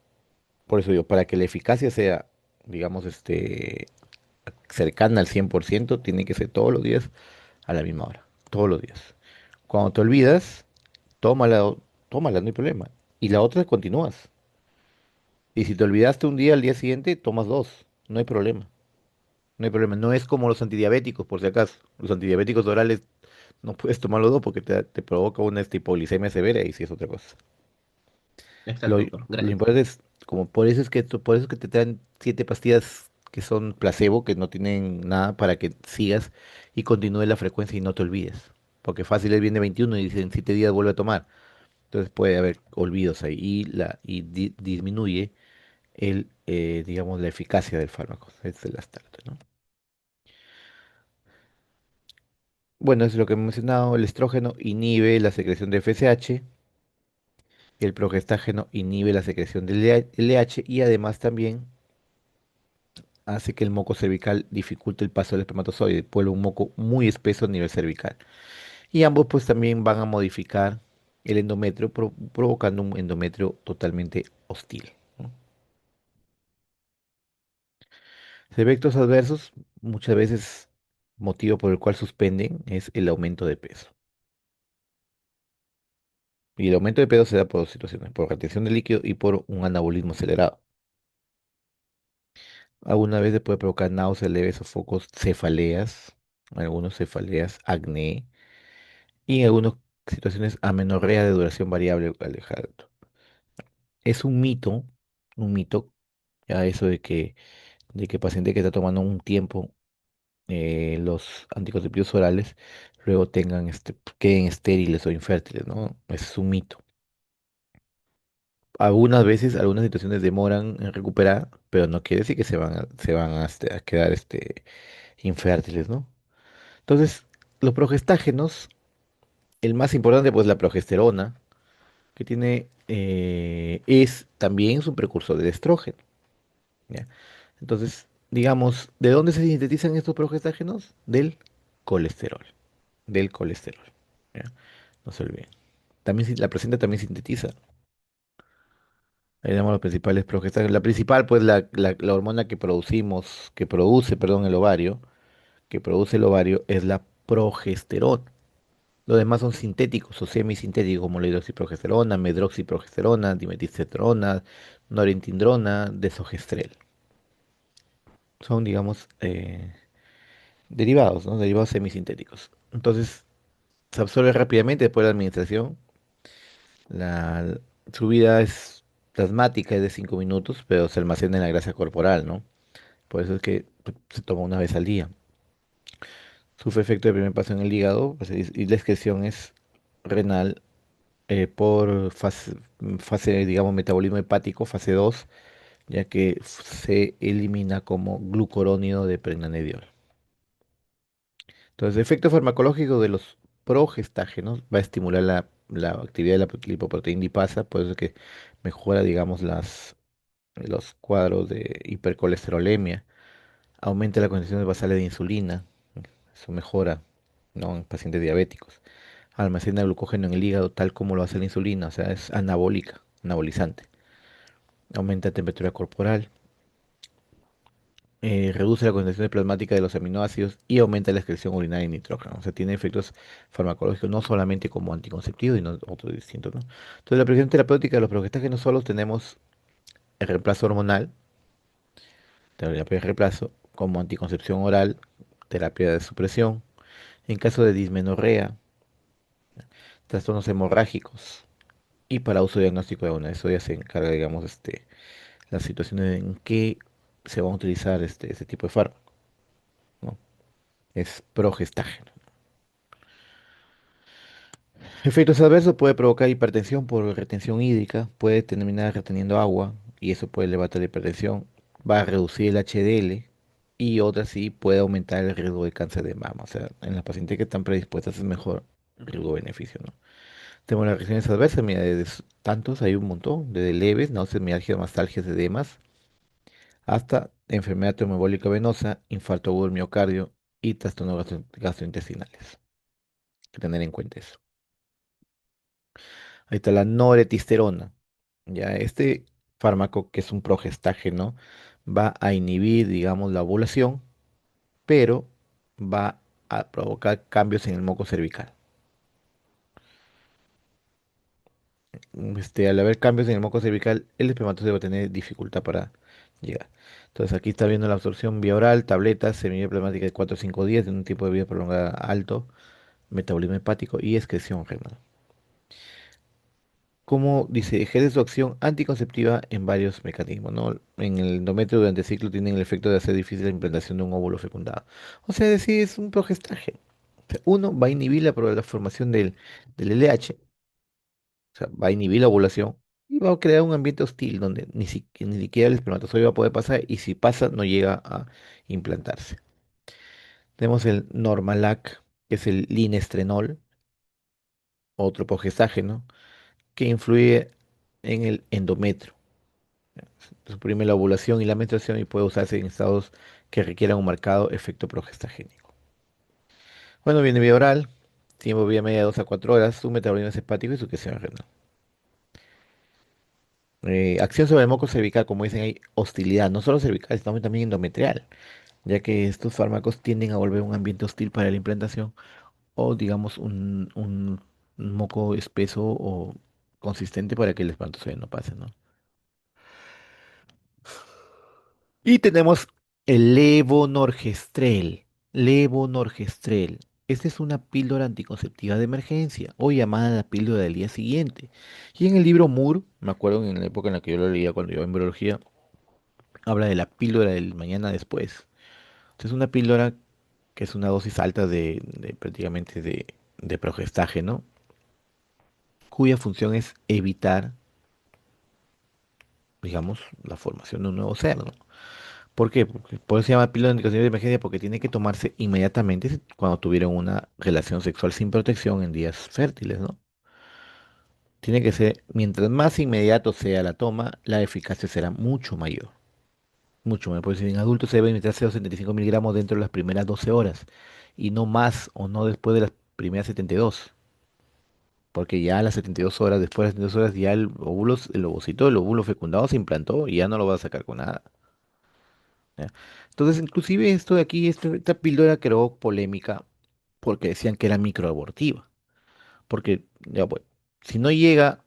por eso digo, para que la eficacia sea, digamos, cercana al 100%, tiene que ser todos los días a la misma hora, todos los días. Cuando te olvidas, tómala, tómala, no hay problema. Y la otra continúas. Y si te olvidaste un día, al día siguiente, tomas dos, no hay problema. no hay problema. No es como los antidiabéticos, por si acaso. Los antidiabéticos orales no puedes tomar los dos porque te provoca una hipoglicemia severa y sí es otra cosa. Lo, Exacto, doctor. lo Gracias. importante es, como por eso es que te dan 7 pastillas que son placebo, que no tienen nada para que sigas y continúe la frecuencia y no te olvides. Porque fácil es viene 21 y dicen 7 días vuelve a tomar. Entonces puede haber olvidos ahí y disminuye digamos, la eficacia del fármaco. Es el Astato, ¿no? Bueno, es lo que hemos mencionado. El estrógeno inhibe la secreción de FSH. El progestágeno inhibe la secreción de LH y además también hace que el moco cervical dificulte el paso del espermatozoide, vuelve un moco muy espeso a nivel cervical. Y ambos pues también van a modificar el endometrio, provocando un endometrio totalmente hostil, ¿no? Efectos adversos, muchas veces motivo por el cual suspenden es el aumento de peso. Y el aumento de peso se da por dos situaciones, por retención de líquido y por un anabolismo acelerado. Alguna vez se puede provocar náuseas leves, sofocos, cefaleas, algunos cefaleas, acné y en algunas situaciones amenorrea de duración variable, Alejandro. Es un mito, ya eso de que el paciente que está tomando un tiempo los anticonceptivos orales luego queden estériles o infértiles, ¿no? Es un mito. Algunas veces, algunas situaciones demoran en recuperar, pero no quiere decir que se van a quedar infértiles, ¿no? Entonces, los progestágenos, el más importante, pues la progesterona, que es también un precursor del estrógeno, ¿ya? Entonces, digamos, ¿de dónde se sintetizan estos progestágenos? Del colesterol, ¿ya? No se olviden. También la placenta también sintetiza. Ahí damos los principales progestágenos. La principal, pues, la hormona que producimos, que produce, perdón, que produce el ovario, es la progesterona. Los demás son sintéticos o semisintéticos, como la hidroxiprogesterona, medroxiprogesterona, dimetilcestrona, norintindrona, desogestrel. Son, digamos, derivados, ¿no? Derivados semisintéticos. Entonces, se absorbe rápidamente después de la administración. La, Su vida es plasmática, es de 5 minutos, pero se almacena en la grasa corporal, ¿no? Por eso es que se toma una vez al día. Sufre efecto de primer paso en el hígado, pues, y la excreción es renal por fase, digamos, metabolismo hepático, fase 2, ya que se elimina como glucurónido de pregnanediol. Entonces, el efecto farmacológico de los progestágenos va a estimular la actividad de la lipoproteína lipasa, por eso es que mejora, digamos, los cuadros de hipercolesterolemia, aumenta las concentraciones basales de insulina, eso mejora, ¿no? En pacientes diabéticos. Almacena glucógeno en el hígado tal como lo hace la insulina, o sea, es anabólica, anabolizante. Aumenta la temperatura corporal, reduce la concentración plasmática de los aminoácidos y aumenta la excreción urinaria de nitrógeno. O sea, tiene efectos farmacológicos no solamente como anticonceptivo, sino otros distintos, ¿no? Entonces, la prescripción terapéutica de los progestágenos solos tenemos el reemplazo hormonal, terapia de reemplazo, como anticoncepción oral, terapia de supresión. En caso de dismenorrea, trastornos hemorrágicos y para uso diagnóstico de una. Eso ya se encarga, digamos, las situaciones en que se van a utilizar este tipo de fármaco, ¿no? Es progestágeno. Efectos adversos: puede provocar hipertensión por retención hídrica, puede terminar reteniendo agua y eso puede elevar la hipertensión, va a reducir el HDL y otra sí puede aumentar el riesgo de cáncer de mama. O sea, en las pacientes que están predispuestas es mejor riesgo-beneficio, ¿no? Tenemos las reacciones adversas, mira, tantos hay un montón, desde leves, náuseas, mialgia, mastalgias, edemas, hasta enfermedad tromboembólica venosa, infarto agudo del miocardio y trastornos gastrointestinales. Hay que tener en cuenta eso. Ahí está la noretisterona. Ya este fármaco, que es un progestágeno, va a inhibir, digamos, la ovulación, pero va a provocar cambios en el moco cervical. Al haber cambios en el moco cervical, el espermatozoide va a tener dificultad para llegar. Entonces aquí está viendo la absorción vía oral, tabletas, semilla plasmática de 4 a 5 días en un tiempo de vida prolongada alto, metabolismo hepático y excreción renal. Como dice, ejerce su acción anticonceptiva en varios mecanismos, ¿no? En el endometrio durante el ciclo tienen el efecto de hacer difícil la implantación de un óvulo fecundado. O sea, es decir, es un progestaje. O sea, uno va a inhibir la formación del LH, o sea, va a inhibir la ovulación y va a crear un ambiente hostil donde ni siquiera el espermatozoide va a poder pasar y si pasa no llega a implantarse. Tenemos el Normalac, que es el linestrenol, otro progestágeno, que influye en el endometrio. Suprime la ovulación y la menstruación y puede usarse en estados que requieran un marcado efecto progestagénico. Bueno, viene vía oral, tiempo vía media de 2 a 4 horas, su metabolismo es hepático y su secreción renal. Acción sobre el moco cervical, como dicen, hay hostilidad, no solo cervical, sino también endometrial, ya que estos fármacos tienden a volver un ambiente hostil para la implantación o, digamos, un moco espeso o consistente para que el espermatozoide no pase, ¿no? Y tenemos el levonorgestrel. Levonorgestrel. Esta es una píldora anticonceptiva de emergencia o llamada la píldora del día siguiente. Y en el libro Moore, me acuerdo en la época en la que yo lo leía cuando yo en biología, habla de la píldora del mañana después. Es una píldora que es una dosis alta de prácticamente de progestágeno, cuya función es evitar, digamos, la formación de un nuevo ser, ¿no? ¿Por qué? Por eso se llama píldora anticonceptiva de emergencia, porque tiene que tomarse inmediatamente cuando tuvieron una relación sexual sin protección en días fértiles, ¿no? Tiene que ser, mientras más inmediato sea la toma, la eficacia será mucho mayor. Mucho mayor. Por eso en adultos se debe administrar 0,75 miligramos dentro de las primeras 12 horas y no más o no después de las primeras 72. Porque ya a las 72 horas, después de las 72 horas, ya el ovocito, el óvulo fecundado se implantó y ya no lo va a sacar con nada. ¿Ya? Entonces, inclusive esto de aquí, esta píldora creó polémica porque decían que era microabortiva. Porque, ya pues, si no llega,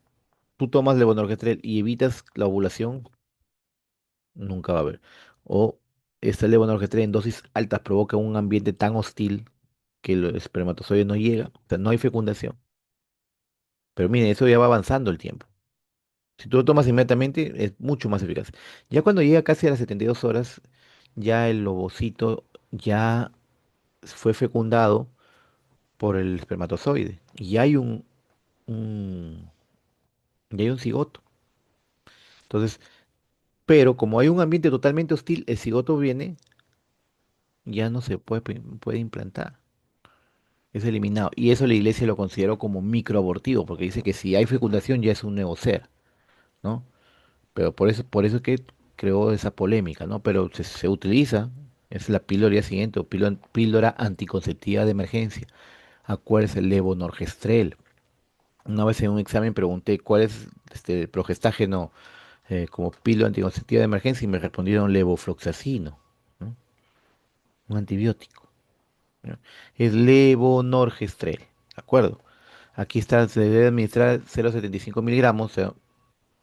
tú tomas levonorgestrel y evitas la ovulación, nunca va a haber. O esta levonorgestrel en dosis altas provoca un ambiente tan hostil que el espermatozoide no llega, o sea, no hay fecundación. Pero miren, eso ya va avanzando el tiempo. Si tú lo tomas inmediatamente, es mucho más eficaz. Ya cuando llega casi a las 72 horas, ya el ovocito ya fue fecundado por el espermatozoide y un, ya hay un cigoto. Entonces, pero como hay un ambiente totalmente hostil, el cigoto viene, ya no se puede implantar. Es eliminado. Y eso la iglesia lo consideró como microabortivo, porque dice que si hay fecundación ya es un nuevo ser, ¿no? Pero por eso es que creó esa polémica, ¿no? Pero se utiliza, es la píldora día siguiente, o píldora anticonceptiva de emergencia. Acuérdese, el levonorgestrel. Una vez en un examen pregunté cuál es el progestágeno como píldora anticonceptiva de emergencia y me respondieron levofloxacino, ¿no? Un antibiótico, ¿no? Es levonorgestrel, ¿de acuerdo? Aquí está, se debe administrar 0,75 miligramos, o sea,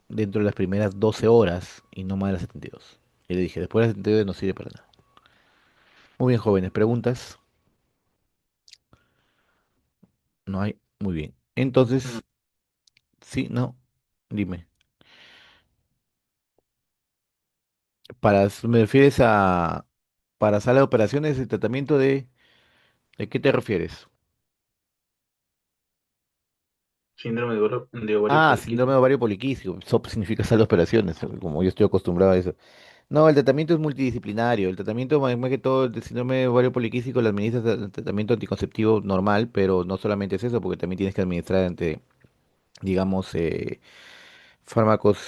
dentro de las primeras 12 horas y no más de las 72. Y le dije, después de las 72 no sirve para nada. Muy bien, jóvenes, ¿preguntas? No hay. Muy bien. Entonces, sí, no, dime. ¿Me refieres a para sala de operaciones, el tratamiento de qué te refieres? Síndrome de ovario Ah, síndrome de poliquístico. ovario poliquístico. SOP significa sala de operaciones, como yo estoy acostumbrado a eso. No, el tratamiento es multidisciplinario. El tratamiento, más que todo, del síndrome de ovario poliquístico, lo administras el tratamiento anticonceptivo normal, pero no solamente es eso, porque también tienes que administrar digamos, fármacos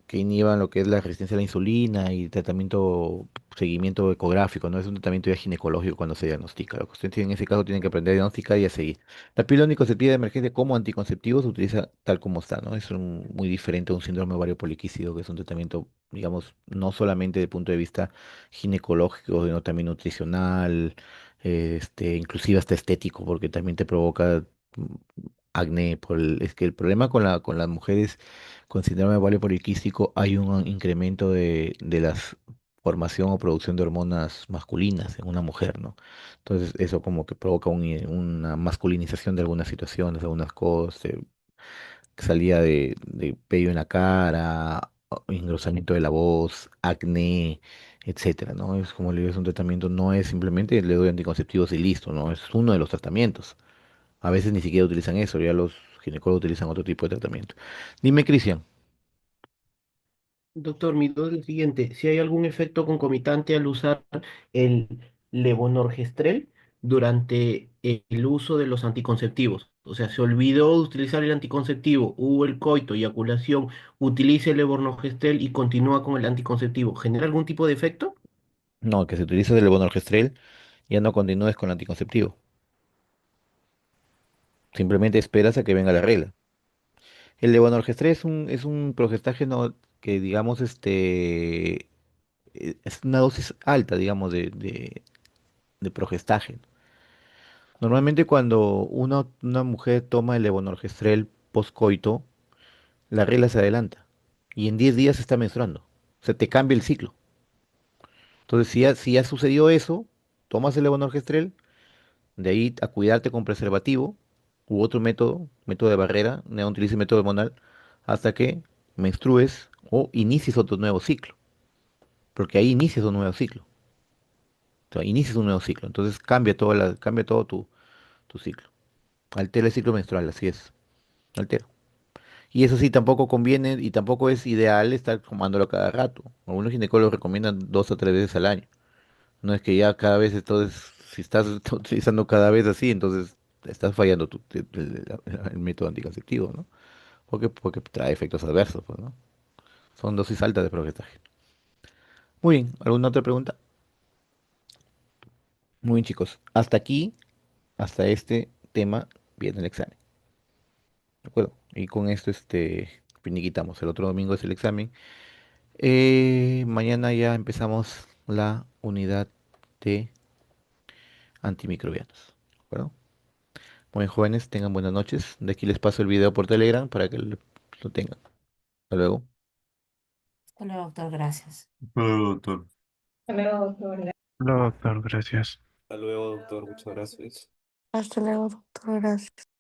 que inhiban lo que es la resistencia a la insulina y tratamiento, seguimiento ecográfico, no es un tratamiento ya ginecológico cuando se diagnostica. Lo que ustedes en ese caso tienen que aprender a diagnosticar y a seguir. La píldora anticonceptiva de emergencia como anticonceptivo se utiliza tal como está, ¿no? Es muy diferente a un síndrome ovario poliquístico, que es un tratamiento, digamos, no solamente desde el punto de vista ginecológico, sino también nutricional, inclusive hasta estético, porque también te provoca acné. Es que el problema con las mujeres con síndrome de ovario poliquístico hay un incremento de las formación o producción de hormonas masculinas en una mujer, ¿no? Entonces eso como que provoca una masculinización de algunas situaciones, de algunas cosas, salida de vello en la cara, engrosamiento de la voz, acné, etcétera, ¿no? Es como le digo, es un tratamiento, no es simplemente le doy anticonceptivos y listo, ¿no? Es uno de los tratamientos. A veces ni siquiera utilizan eso, ya los ginecólogos utilizan otro tipo de tratamiento. Dime, Cristian. Doctor, mi duda es la siguiente. Si hay algún efecto concomitante al usar el levonorgestrel durante el uso de los anticonceptivos. O sea, se olvidó de utilizar el anticonceptivo, hubo el coito, eyaculación, utiliza el levonorgestrel y continúa con el anticonceptivo. ¿Genera algún tipo de efecto? No, que si utilizas el levonorgestrel, ya no continúes con el anticonceptivo. Simplemente esperas a que venga la regla. El levonorgestrel es un progestágeno que, digamos, es una dosis alta, digamos, de progestágeno. Normalmente cuando una mujer toma el levonorgestrel postcoito, la regla se adelanta y en 10 días está menstruando. O sea, te cambia el ciclo. Entonces, si ya sucedió eso, tomas el levonorgestrel, de ahí a cuidarte con preservativo u otro método de barrera, no utilices método hormonal, hasta que menstrues o inicies otro nuevo ciclo. Porque ahí inicias un nuevo ciclo. O sea, inicias un nuevo ciclo. Entonces cambia todo tu ciclo. Altera el ciclo menstrual, así es. Altera. Y eso sí, tampoco conviene y tampoco es ideal estar tomándolo cada rato. Algunos ginecólogos recomiendan 2 o 3 veces al año. No es que ya cada vez, entonces, si estás utilizando cada vez así, entonces estás fallando el método anticonceptivo, ¿no? Porque trae efectos adversos, pues, ¿no? Son dosis altas de progestaje. Muy bien, ¿alguna otra pregunta? Muy bien, chicos. Hasta aquí, hasta este tema, viene el examen. ¿De acuerdo? Y con esto, finiquitamos. El otro domingo es el examen. Mañana ya empezamos la unidad de antimicrobianos. ¿De acuerdo? Muy bien, jóvenes, tengan buenas noches. De aquí les paso el video por Telegram para que lo tengan. Hasta luego. Hasta luego, doctor, gracias. Bueno, doctor. Hasta luego, doctor. No, doctor, gracias. Hasta luego, doctor. Muchas gracias. Hasta luego, doctor, gracias.